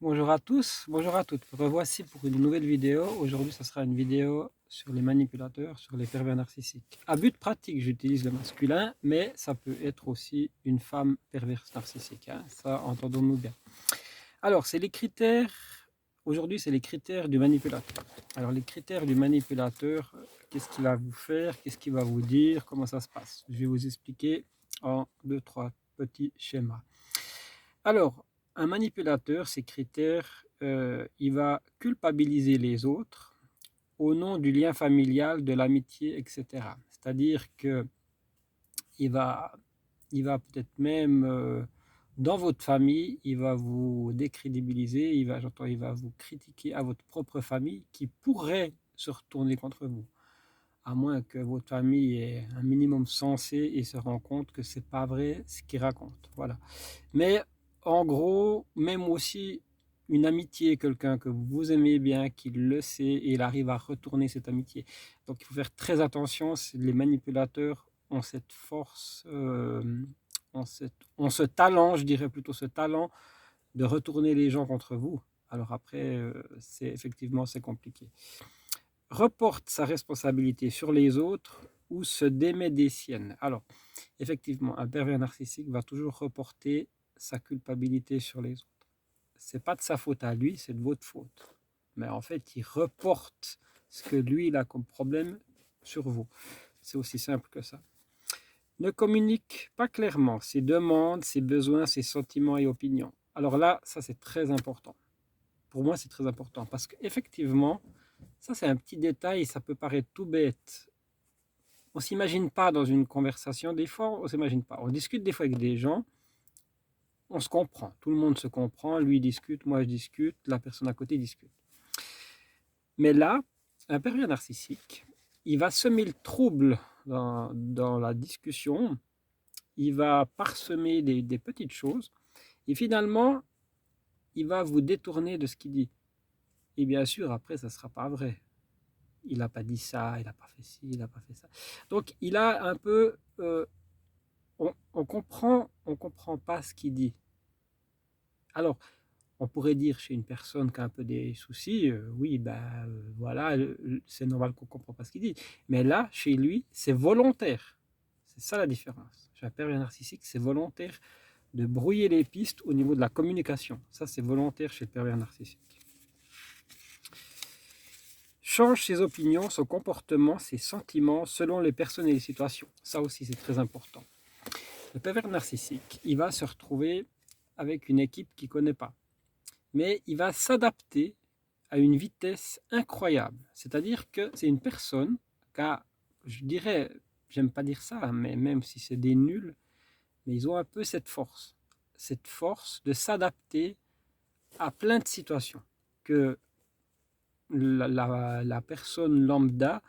Bonjour à tous, bonjour à toutes. Revoici pour une nouvelle vidéo. Aujourd'hui, ce sera une vidéo sur les manipulateurs, sur les pervers narcissiques. À but pratique, j'utilise le masculin, mais ça peut être aussi une femme perverse narcissique, hein. Ça, entendons-nous bien. Alors, c'est les critères. Aujourd'hui, c'est les critères du manipulateur. Alors, les critères du manipulateur, qu'est-ce qu'il va vous faire, qu'est-ce qu'il va vous dire, comment ça se passe. Je vais vous expliquer en deux, trois petits schémas. Alors, un manipulateur, ses critères, il va culpabiliser les autres au nom du lien familial, de l'amitié, etc. C'est-à-dire que il va, il va peut-être même dans votre famille, il va vous décrédibiliser, il va vous critiquer à votre propre famille qui pourrait se retourner contre vous, à moins que votre famille ait un minimum sensé et se rend compte que c'est pas vrai ce qu'il raconte. Voilà. Mais en gros, même aussi une amitié, quelqu'un que vous aimez bien, qui le sait et il arrive à retourner cette amitié. Donc il faut faire très attention, les manipulateurs ont cette force, ont ce talent, je dirais plutôt ce talent de retourner les gens contre vous. Alors après, c'est effectivement c'est compliqué. Reporte sa responsabilité sur les autres ou se démet des siennes. Alors, effectivement, un pervers narcissique va toujours reporter sa culpabilité sur les autres. C'est pas de sa faute à lui, c'est de votre faute. Mais en fait, il reporte ce que lui il a comme problème sur vous. C'est aussi simple que ça. Ne communique pas clairement ses demandes, ses besoins, ses sentiments et opinions. Alors là, ça c'est très important. Pour moi, c'est très important parce qu'effectivement, ça c'est un petit détail, ça peut paraître tout bête. On s'imagine pas dans une conversation, des fois on s'imagine pas. On discute des fois avec des gens, on se comprend, tout le monde se comprend, lui discute, moi je discute, la personne à côté discute. Mais là, un pervers narcissique, il va semer le trouble dans la discussion, il va parsemer des petites choses, et finalement, il va vous détourner de ce qu'il dit. Et bien sûr, après, ça ne sera pas vrai. Il n'a pas dit ça, il n'a pas fait ci, il n'a pas fait ça. Donc, il a un peu... on comprend pas ce qu'il dit. Alors, on pourrait dire chez une personne qui a un peu des soucis, oui, ben voilà, c'est normal qu'on ne comprend pas ce qu'il dit. Mais là, chez lui, c'est volontaire. C'est ça la différence. Chez un pervers narcissique, c'est volontaire de brouiller les pistes au niveau de la communication. Ça, c'est volontaire chez le pervers narcissique. Change ses opinions, son comportement, ses sentiments selon les personnes et les situations. Ça aussi, c'est très important. Le pervers narcissique, il va se retrouver avec une équipe qu'il ne connaît pas. Mais il va s'adapter à une vitesse incroyable. C'est-à-dire que c'est une personne qui a, je dirais, j'aime pas dire ça, mais même si c'est des nuls, mais ils ont un peu cette force de s'adapter à plein de situations que la personne lambda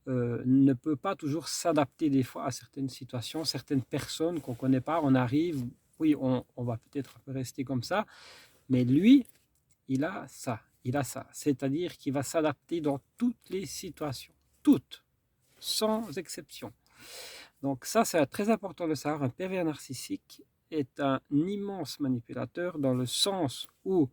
ne peut pas toujours s'adapter des fois à certaines situations, certaines personnes qu'on ne connaît pas, on arrive, oui, on va peut-être rester comme ça, mais lui, il a ça, c'est-à-dire qu'il va s'adapter dans toutes les situations, toutes, sans exception. Donc ça, c'est très important de le savoir. Un pervers narcissique est un immense manipulateur dans le sens où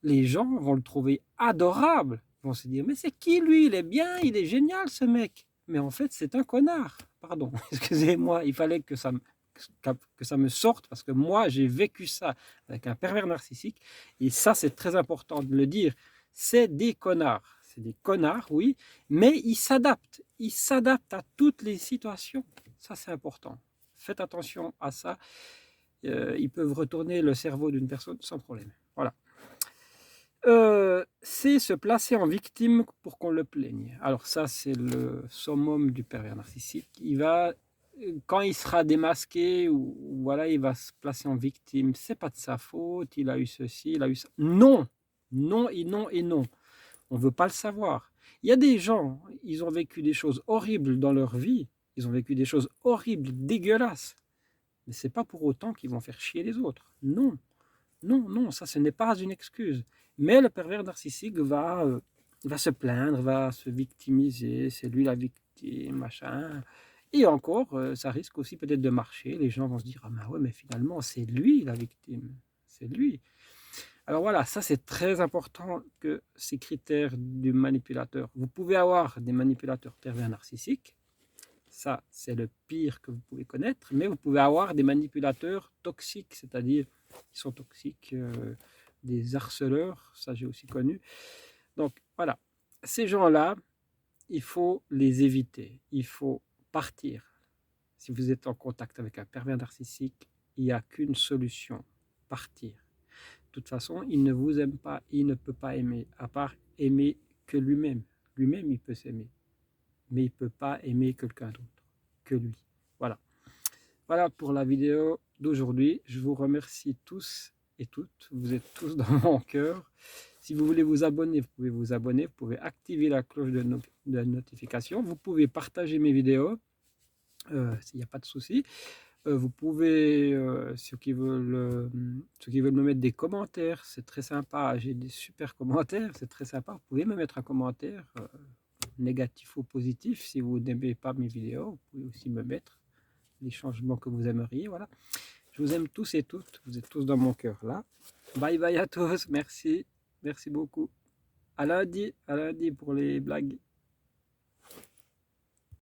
les gens vont le trouver adorable. Ils vont se dire, mais c'est qui lui? Il est bien, il est génial ce mec. Mais en fait, c'est un connard. Pardon, excusez-moi, il fallait que ça me sorte parce que moi, j'ai vécu ça avec un pervers narcissique. Et ça, c'est très important de le dire. C'est des connards. C'est des connards, oui, mais ils s'adaptent. Ils s'adaptent à toutes les situations. Ça, c'est important. Faites attention à ça. Ils peuvent retourner le cerveau d'une personne sans problème. Voilà. C'est se placer en victime pour qu'on le plaigne. Alors ça, c'est le summum du pervers narcissique. Quand il sera démasqué, ou voilà, il va se placer en victime. C'est pas de sa faute, il a eu ceci, il a eu ça. Non, non et non et non. On veut pas le savoir. Il y a des gens, ils ont vécu des choses horribles dans leur vie. Ils ont vécu des choses horribles, dégueulasses. Mais c'est pas pour autant qu'ils vont faire chier les autres. Non. Non, non, ça, ce n'est pas une excuse. Mais le pervers narcissique va se plaindre, va se victimiser, c'est lui la victime, machin. Et encore, ça risque aussi peut-être de marcher. Les gens vont se dire, ah ben ouais, mais finalement, c'est lui la victime. C'est lui. Alors voilà, ça c'est très important que ces critères du manipulateur. Vous pouvez avoir des manipulateurs pervers narcissiques, ça c'est le pire que vous pouvez connaître, mais vous pouvez avoir des manipulateurs toxiques, c'est-à-dire qui sont toxiques, des harceleurs, ça j'ai aussi connu. Donc voilà, ces gens-là, il faut les éviter, il faut partir. Si vous êtes en contact avec un pervers narcissique, il n'y a qu'une solution, partir. De toute façon, il ne vous aime pas, il ne peut pas aimer, à part aimer que lui-même. Lui-même, il peut s'aimer, mais il ne peut pas aimer quelqu'un d'autre que lui. Voilà. Voilà pour la vidéo d'aujourd'hui. Je vous remercie tous et toutes. Vous êtes tous dans mon cœur. Si vous voulez vous abonner, vous pouvez vous abonner. Vous pouvez activer la cloche de notification. Vous pouvez partager mes vidéos. S'il n'y a pas de souci. Vous pouvez, ceux qui veulent me mettre des commentaires, c'est très sympa. J'ai des super commentaires, c'est très sympa. Vous pouvez me mettre un commentaire, négatif ou positif. Si vous n'aimez pas mes vidéos, vous pouvez aussi me mettre les changements que vous aimeriez. Voilà. Je vous aime tous et toutes. Vous êtes tous dans mon cœur là. Bye bye à tous. Merci. Merci beaucoup. À lundi pour les blagues.